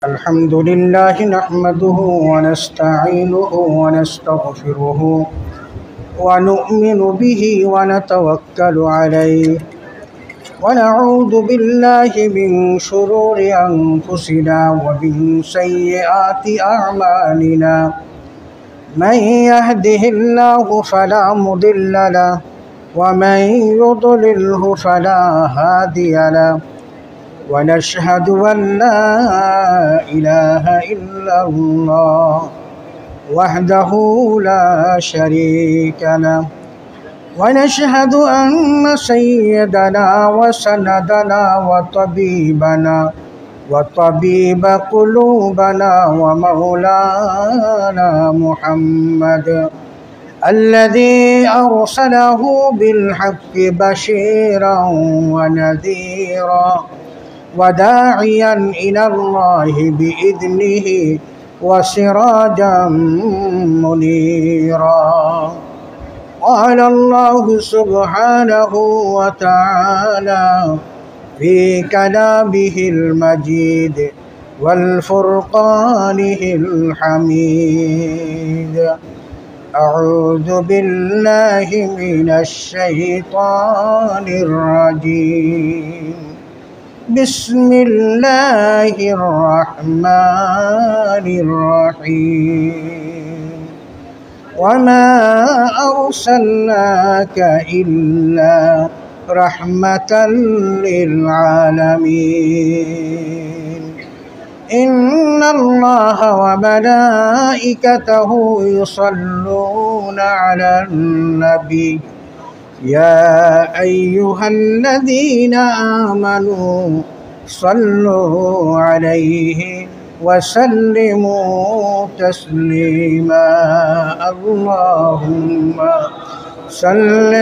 الحمد لله نحمده ونستعينه ونستغفره ونؤمن به ونتوكل عليه ونعوذ بالله من شرور أنفسنا ومن سيئات أعمالنا من يهده الله فلا مضل له ومن يضلله فلا هادي له ونشهد أن لا إله إلا الله وحده لا شريك له ونشهد أن سيدنا وسندنا وطبيبنا وطبيب قلوبنا ومولانا محمد الذي أرسله بالحق بشيرا ونذيرا وداعيا إلى الله بإذنه وسراجا منيرا. قال الله سبحانه وتعالى في كلامه المجيد والفرقانه الحميد: أعوذ بالله من الشيطان الرجيم. بسم الله الرحمن الرحيم. وما أرسلناك إلا رحمة للعالمين. إن الله وملائكته يصلون على النبي يا أيها الذين آمنوا صلوا عليه وسلموا تسليما. اللهم صل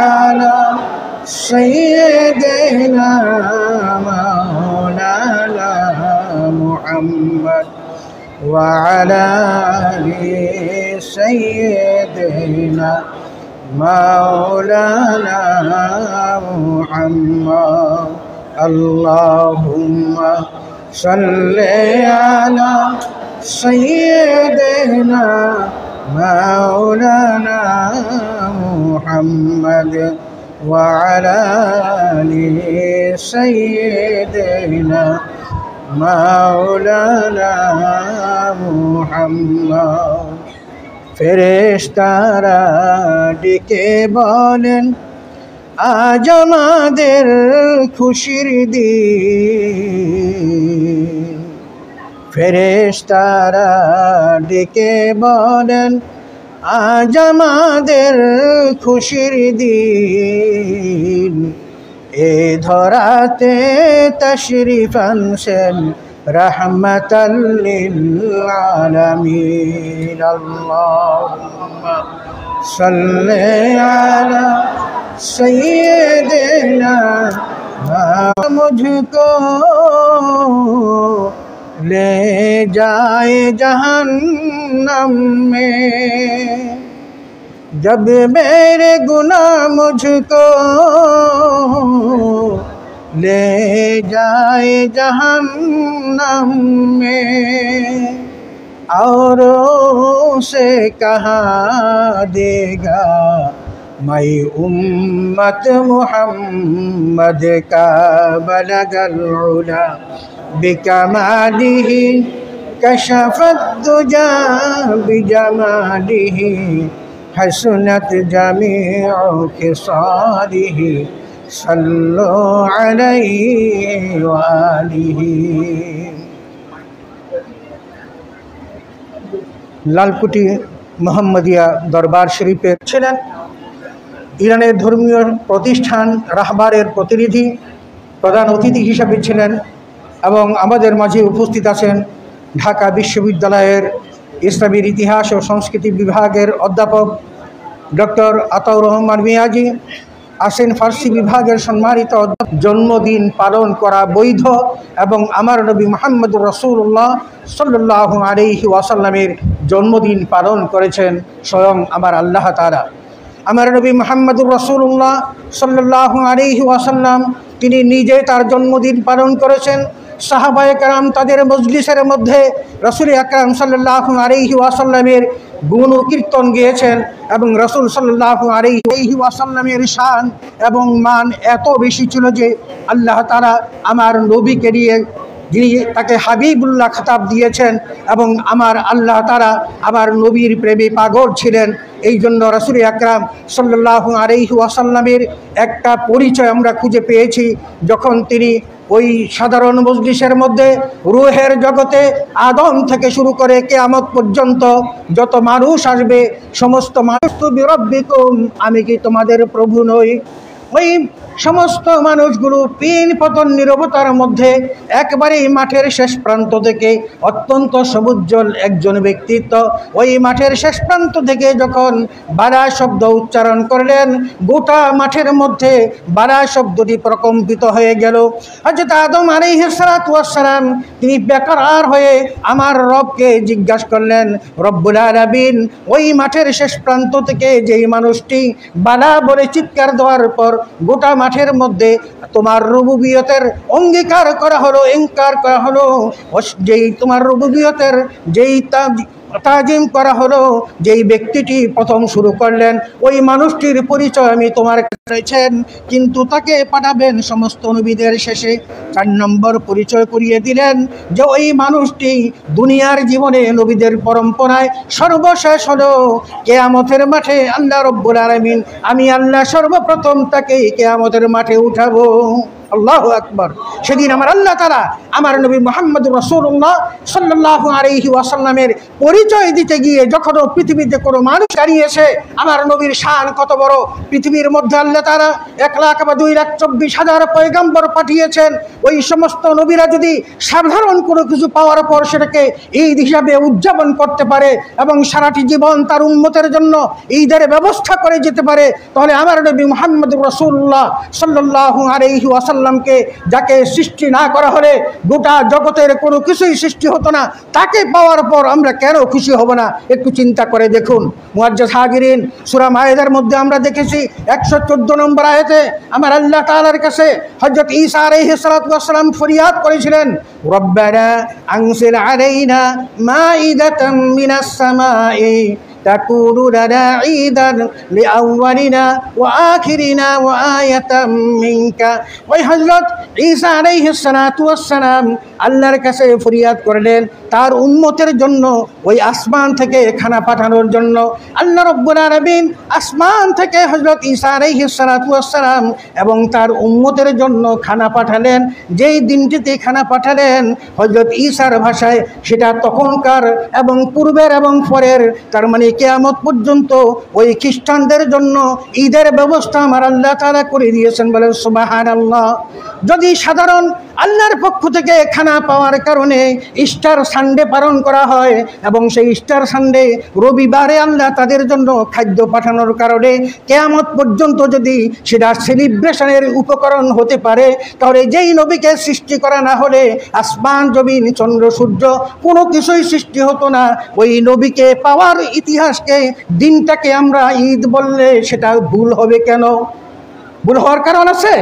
على سيدنا مولانا محمد وعلى آل سيدنا مولانا محمد. اللهم صل على سيدنا مولانا محمد وعلى آل سيدنا مولانا محمد. ফেরেশতারা ডেকে বলেন, আজ আমাদের খুশির দিন। ফেরেশতারা ডেকে বলেন, আজ আমাদের খুশির দিন। এ ধরাতে তাশরিফ আনছেন রহমাতাল লিল আলামিন। আল্লাহুম্মা সাল্লি আলা সাইয়্যিদিনা মুঝকো ले जाए जहन्नम में, जब मेरे गुनाह मुझको ले जाए जहन्नम में, औरों से कहा देगा मैं उम्मत मुहम्मद का बलगल उला बिकमालिही कशफत दुजा बिजमालिही हसनत जमीउ खिसालिही सल्लु अलैहि व आलिही। লালকুটি মোহাম্মদিয়া দরবার শরীফে ছিলেন ইরানের ধর্মীয় প্রতিষ্ঠান রাহবারের প্রতিনিধি, প্রধান অতিথি হিসেবে ছিলেন এবং আমাদের মাঝে উপস্থিত আছেন ঢাকা বিশ্ববিদ্যালয়ের ইসলামের ইতিহাস ও সংস্কৃতি বিভাগের অধ্যাপক ডক্টর আতাউর রহমান মিয়াজি, আছেন ফার্সি বিভাগের সম্মানিত অধ্যাপক। জন্মদিন পালন করা বৈধ এবং আমার নবী মুহাম্মদুর রাসূলুল্লাহ সাল্লাল্লাহু আলাইহি ওয়াসাল্লামের জন্মদিন পালন করেছেন স্বয়ং আমার আল্লাহ তাআলা। আমার নবী মুহাম্মদুর রাসূলুল্লাহ সাল্লাল্লাহু আলাইহি ওয়াসাল্লাম তিনি নিজে তার জন্মদিন পালন করেছেন। সাহাবায়ে কেরাম তাদের মজলিসের মধ্যে রাসূল আকরাম সাল্লাল্লাহু আলাইহি ওয়াসাল্লামের গুণ ও কীর্তন গেয়েছেন এবং রাসূল সাল্লাল্লাহু আলাইহি ওয়াসাল্লামের শান এবং মান এত বেশি ছিল যে আল্লাহ তাআলা আমার নবীকে নিয়ে যিনি তাকে হাবিবুল্লাহ খেতাব দিয়েছেন এবং আমার আল্লাহ তাআলা আমার নবীর প্রেমে পাগল ছিলেন। এই জন্য রাসূল আকরাম সাল্লাল্লাহু আলাইহি ওয়াসাল্লামের একটা পরিচয় আমরা খুঁজে পেয়েছি যখন তিনি ওই সাধারণ মজলিসের মধ্যে রূহের জগতে আদম থেকে শুরু করে কিয়ামত পর্যন্ত যত মানুষ আসবে সমস্ত মানুষ তো বিরব্বিকুম, আমি কি তোমাদের প্রভু নই? ওই সমস্ত মানুষগুলো পিন পতন নীরবতার মধ্যে একবারেই মাঠের শেষ প্রান্ত থেকে অত্যন্ত সবুজ্জ্বল একজন ব্যক্তিত্ব ওই মাঠের শেষ প্রান্ত থেকে যখন বাড়া শব্দ উচ্চারণ করলেন, গোটা মাঠের মধ্যে বাড়া শব্দটি প্রকম্পিত হয়ে গেল। হযরত আদম আলাইহিস সালাতু ওয়াস সালাম তিনি বেকরার হয়ে আমার রবকে জিজ্ঞাসা করলেন, রব্বুল আলামিন, ওই মাঠের শেষ প্রান্ত থেকে যেই মানুষটি বালা বলে চিৎকার দেওয়ার পর গোটা মাঠের মধ্যে তোমার রুবুবিয়তের অঙ্গীকার করা হলো, ইনকার করা হলো, যেই তোমার রুবুবিয়তের যেই তাজিম করা হলো, যেই ব্যক্তিটি প্রথম শুরু করলেন ওই মানুষটির পরিচয় আমি তোমার করেছেন, কিন্তু তাকে পাঠাবেন সমস্ত নবীদের শেষে। 4 নম্বর পরিচয় করিয়ে দিলেন যে ওই মানুষটি দুনিয়ার জীবনে নবীদের পরম্পরায় সর্বশেষ হলো কিয়ামতের মাঠে আল্লাহ রব্বুল আলামিন, আমি আল্লাহ সর্বপ্রথম তাকে কিয়ামতের মাঠে উঠাবো। আল্লাহু আকবার। সেদিন আমার আল্লাহ তাআলা আমার নবী মুহাম্মদুর রাসূলুল্লাহ সাল্লাল্লাহু আলাইহি ওয়াসাল্লামের পরিচয় দিতে গিয়ে যখন পৃথিবীতে কোনো মানুষ দাঁড়িয়েছে আমার নবীর শান কত বড়, পৃথিবীর মধ্যে আল্লাহ তাআলা 1 লাখ বা 2,24,000 পয়গম্বর পাঠিয়েছেন। ওই সমস্ত নবীরা যদি সাধারণ কোনো কিছু পাওয়ার পর সেটাকে ঈদ হিসাবে উদযাপন করতে পারে এবং সারাটি জীবন তার উম্মতের জন্য ঈদের ব্যবস্থা করে যেতে পারে, তাহলে আমার নবী মুহাম্মদুর রাসূলুল্লাহ সাল্লাল্লাহু আলাইহি ওয়াসাল্লামকে, যাকে সৃষ্টি না করা হলে গোটা জগতের কোনো কিছুই সৃষ্টি হতো না, তাকে পাওয়ার পর আমরা কেন খুশি হব না? একটু চিন্তা করে দেখুন। মুআজ্জাজ হাজিরিন, সূরা মায়েদার মধ্যে আমরা দেখেছি 114 নম্বর আয়াতে আমার আল্লাহ তাআলার কাছে হযরত ঈসা আলাইহিস সালাতু ওয়াস সালাম ফরিয়াদ করেছিলেন, রব্বানা আনজিল আলাইনা মাইদাতাম মিনাস সামাই তাকুনু লানা ঈদান লিআউয়ালিনা ওয়া আখিরিনা ওয়া আয়াতাম মিনকা। ওই হযরত ঈসা আলাইহিস সালাতু ওয়াস সালাম আল্লাহর কাছে ফরিয়াদ করলেন তার উম্মতের জন্য, ওই আসমান থেকে খানা পাঠানোর জন্য। আল্লাহ রব্বুল আলামিন আসমান থেকে হযরত ঈসা আলাইহিস সালাতু ওয়াস সালাম এবং তার উম্মতের জন্য খানা পাঠালেন। যেই দিনটিতে খানা পাঠালেন হযরত ঈসার ভাষায় সেটা তখনকার এবং পূর্বের এবং পরের, তার মানে কিয়ামত পর্যন্ত ওই খ্রিস্টানদের জন্য ঈদের ব্যবস্থা আমার আল্লাহ তাআলা করে দিয়েছেন। বলেন সুবহানাল্লাহ। যদি সাধারণ আল্লাহর পক্ষ থেকে খানা পাওয়ার কারণে ইস্টার সানডে পালন করা হয় এবং সেই ইস্টার সানডে রবিবারে আল্লাহ তাদের জন্য খাদ্য পাঠানোর কারণে কিয়ামত পর্যন্ত যদি সেটা সেলিব্রেশনের উপকরণ হতে পারে, তাহলে যেই নবীকে সৃষ্টি করা না হলে আসমান জমিন চন্দ্র সূর্য কোনো কিছুই সৃষ্টি হতো না। ওই নবীকে পাওয়ার ইতিহাসকে, দিনটাকে আমরা ঈদ বললে সেটা ভুল হবে কেন? ভুল হওয়ার কারণ আছে?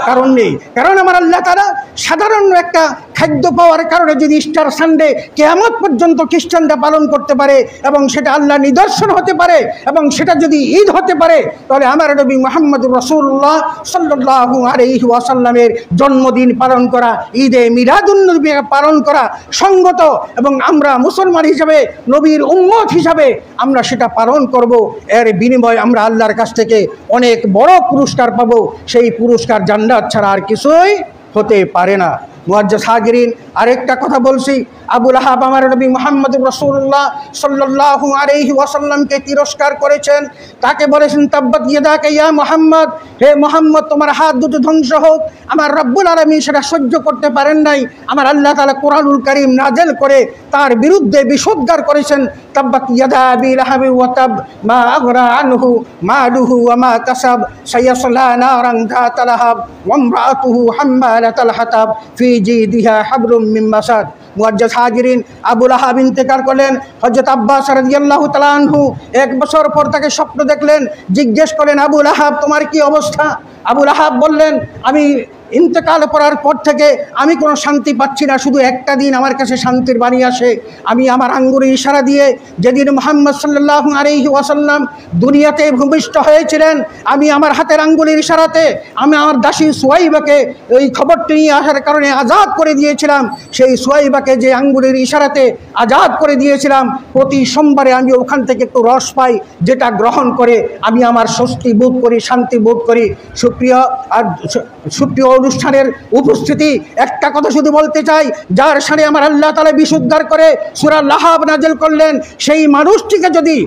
কারণ নেই। কারণ আমার আল্লাহ তাআলা সাধারণ একটা খাদ্য পাওয়ার কারণে যদি ইস্টার সানডে কিয়ামত পর্যন্ত খ্রিস্টানরা পালন করতে পারে এবং সেটা আল্লাহ নিদর্শন হতে পারে এবং সেটা যদি ঈদ হতে পারে, তাহলে আমার নবী মুহাম্মদুর রাসূলুল্লাহ সাল্লাল্লাহু আলাইহি ওয়াসাল্লামের জন্মদিন পালন করা, ঈদে মিলাদুন্নবী পালন করা সঙ্গত, এবং আমরা মুসলমান হিসাবে, নবীর উম্মত হিসাবে আমরা সেটা পালন করব। এর বিনিময়ে আমরা আল্লাহর কাছ থেকে অনেক বড় পুরস্কার পাবো। সেই পুরস্কার জান্নাত ছাড়া আর কিছুই হতে পারে না। মুআজ্জাজ হাজিরিন, আরেকটা কথা বলছি, আবু লাহাব আমার নবী মুহাম্মদুর রাসূলুল্লাহ সাল্লাল্লাহু আলাইহি ওয়াসাল্লামকে তিরস্কার করেছেন। তাকে বলেছেন, তাব্বাত ইয়াদাকা ইয়া মুহাম্মদ, হে মুহাম্মদ তোমার হাত দুটো ধ্বংস হোক। আমার রব্বুল আলামিন সেটা সহ্য করতে পারেন নাই। আমার আল্লাহ তাআলা কোরআনুল কারীম নাযিল করে তার বিরুদ্ধে বিষোদ্গার করেছেন, তাব্বাত ইয়াদা আবি লাহাবি ওয়া তাব, মা আগরা আনহু মালুহু ওয়া মা কাসাব, সায়াসলা নারান যাতা লাহাব ওয়া ইমরাতুহু হাম্মালাতাল হাতাব ফি জিদিহা হাবলুম মিন মাসাদ। মুআজ্জাজ হাজিরিন, আবু লাহাব ইন্তেকাল করলেন। হযরত আব্বাস রাদিয়াল্লাহু তাআলা আনহু 1 বছর পর তাকে স্বপ্ন দেখলেন, জিজ্ঞেস করলেন, আবু লাহাব তোমার কি অবস্থা? আবু লাহাব বললেন, আমি ইন্তেকাল করার পর থেকে আমি কোনো শান্তি পাচ্ছি না, শুধু একটা দিন আমার কাছে শান্তির বাণী আসে। আমি আমার আঙ্গুলে ইশারা দিয়ে যেদিন মুহাম্মদ সাল্লাল্লাহু আলাইহি ওয়াসাল্লাম দুনিয়াতে ভূমিষ্ঠ হয়েছিলেন, আমি আমার হাতের আঙ্গুলের ইশারাতে আমি আমার দাসী সুয়াইবাকে ওই খবরটি নিয়ে আসার কারণে আজাদ করে দিয়েছিলাম। সেই সুয়াইবাকে যে আঙ্গুলের ইশারাতে আজাদ করে দিয়েছিলাম, প্রতি সোমবারে আমি ওখান থেকে একটু রস পাই, যেটা গ্রহণ করে আমি আমার স্বস্তি বোধ করি, শান্তি বোধ করি। সুপ্রিয় অনুষ্ঠানের উপস্থিতি, একটা কথা শুধু বলতে চাই, যার সাথে আমার আল্লাহ তাআলা বিশুদ্ধার করে সূরা লাহাব নাযিল করলেন, সেই মানুষটিকে যদি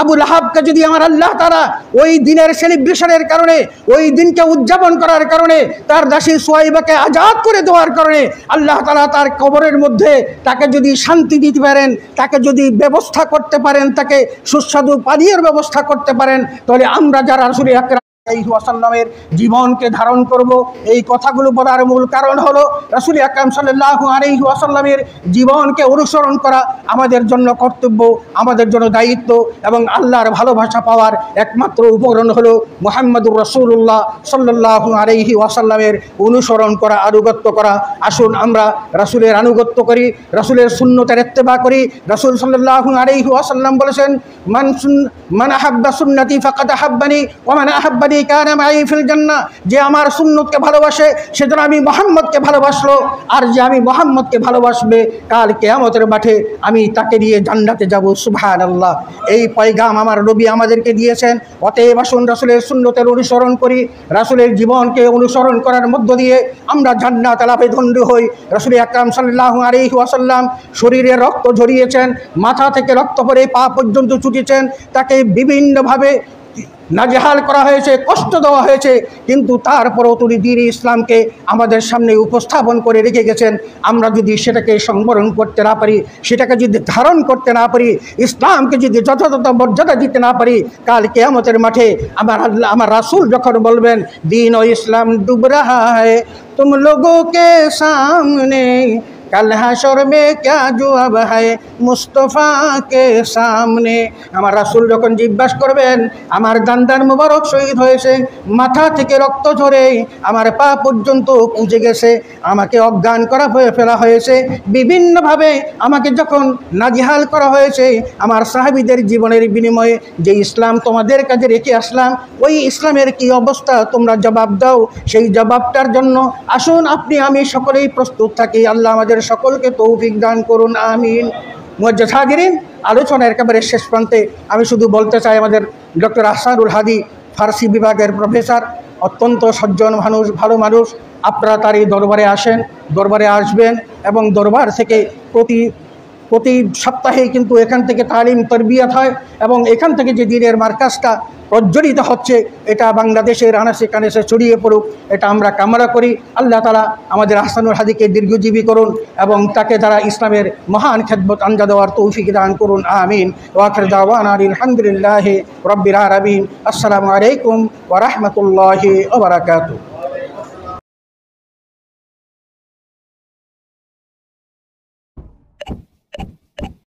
আবু লাহাবকে যদি আমার আল্লাহ তাআলা ওই দিনের সেলিব্রেশনের কারণে, ওই দিনকে উদযাপন করার কারণে, তার দাসী সুয়াইবাকে আজাদ করে দেওয়ার কারণে আল্লাহ তাআলা তার কবরের মধ্যে তাকে যদি শান্তি দিতে পারেন, তাকে যদি ব্যবস্থা করতে পারেন, তাকে সুস্বাদু পানীয়ের ব্যবস্থা করতে পারেন, তাহলে আমরা যারা রাসূল আকরাম ওয়াসাল্লামের জীবনকে ধারণ করব। এই কথাগুলো বলার মূল কারণ হলো রাসূল আকরাম সাল্লাল্লাহু আলাইহি ওয়াসাল্লামের জীবনকে অনুসরণ করা আমাদের জন্য কর্তব্য, আমাদের জন্য দায়িত্ব, এবং আল্লাহর ভালোবাসা পাওয়ার একমাত্র উপকরণ হলো মুহাম্মদুর রাসূলুল্লাহ সাল্লাল্লাহু আলাইহি ওয়াসাল্লামের অনুসরণ করা, আনুগত্য করা। আসুন আমরা রাসূলের আনুগত্য করি, রাসূলের সুন্নতের ইত্তেবা করি। রাসূল সাল্লাল্লাহু আলাইহি ওয়াসাল্লাম বলেছেন, মান আহাব্বা সুন্নতি ফাকাদ আহাব্বানি ওয়া মান আহাব্বানি কানা মাই ফিল জান্নাহ। যে আমার সুন্নতকে ভালোবাসে সে যেন আমি মুহাম্মদকে ভালোবাসলো, আর যে আমি মুহাম্মদকে ভালোবাসবে কাল কিয়ামতের মাঠে আমি তাকে নিয়ে জান্নাতে যাব। সুবহানাল্লাহ। এই পয়গাম আমার নবী আমাদেরকে দিয়েছেন। অতএব আসুন রাসূলের সুন্নতের অনুসরণ করি, রাসূলের জীবনকে অনুসরণ করার মধ্য দিয়ে আমরা জান্নাত লাভে ধন্য হই। রাসূল আকরাম সাল্লাল্লাহু আলাইহি ওয়াসাল্লাম শরীরে রক্ত ঝরিয়েছেন, মাথা থেকে রক্ত পড়ে পা পর্যন্ত ছুটেছেন, তাকে বিভিন্নভাবে নাজেহাল করা হয়েছে, কষ্ট দেওয়া হয়েছে, কিন্তু তারপরও তিনি দ্বীন ইসলামকে আমাদের সামনে উপস্থাপন করে রেখে গেছেন। আমরা যদি সেটাকে সংবরণ করতে না পারি, সেটাকে যদি ধারণ করতে না পারি, ইসলামকে যদি যথাযথ মর্যাদা দিতে না পারি, কাল কিয়ামতের মাঠে আমার রাসূল যখন বলবেন, দ্বীন ও ইসলাম ডুব রাহা হ্যায় তুম লোগোं के सामने, कल हाशर में क्या जवाब है मुस्तफ़ा के सामने। আমার রাসূল যখন জিজ্ঞাসা করবেন, আমার দান্দার মুবারক শহীদ হয়েছে, মাথা থেকে রক্ত ঝরে আমার পা পর্যন্ত পুঁজে গেছে, আমাকে অজ্ঞান করা ফেলা হয়েছে, বিভিন্নভাবে আমাকে যখন নাজেহাল করা হয়েছে, আমার সাহাবীদের জীবনের বিনিময়ে যে ইসলাম তোমাদের কাছে রেখে আসলাম, ওই ইসলামের কি অবস্থা তোমরা জবাব দাও। সেই জবাবটার জন্য আসুন আপনি আমি সকলেই প্রস্তুত থাকি। আল্লাহ আমাদের সকলকে তৌফিক দান করুন, আমিন। মুআজ্জাজ হাজিরিন, আলোচনার একেবারে শেষ প্রান্তে আমি শুধু বলতে চাই, আমাদের ডক্টর আহসানুল হাদি ফার্সি বিভাগের প্রফেসর, অত্যন্ত সজ্জন মানুষ, ভালো মানুষ। আপনারা তার এই দরবারে আসেন, দরবারে আসবেন, এবং দরবার থেকে প্রতি সপ্তাহে কিন্তু এখান থেকে তালিম তরবিয়ত হয়, এবং এখান থেকে যে দ্বীনের মার্কাজটা প্রজ্বলিত হচ্ছে, এটা বাংলাদেশের আনাচে কানাচে ছড়িয়ে পড়ুক, এটা আমরা কামনা করি। আল্লাহ তাআলা আমাদের আহসানুল হাদিকে দীর্ঘজীবী করুন, এবং তাকে তারা ইসলামের মহান খেদমত আঞ্জা দেওয়ার তৌফিক দান করুন, আমিন। ওয়া আখির দাওয়ানা আলহামদুলিল্লাহি রাব্বিল আলামিন। আসসালামু আলাইকুম ওয়া রাহমাতুল্লাহি ওয়া বারাকাতুহু।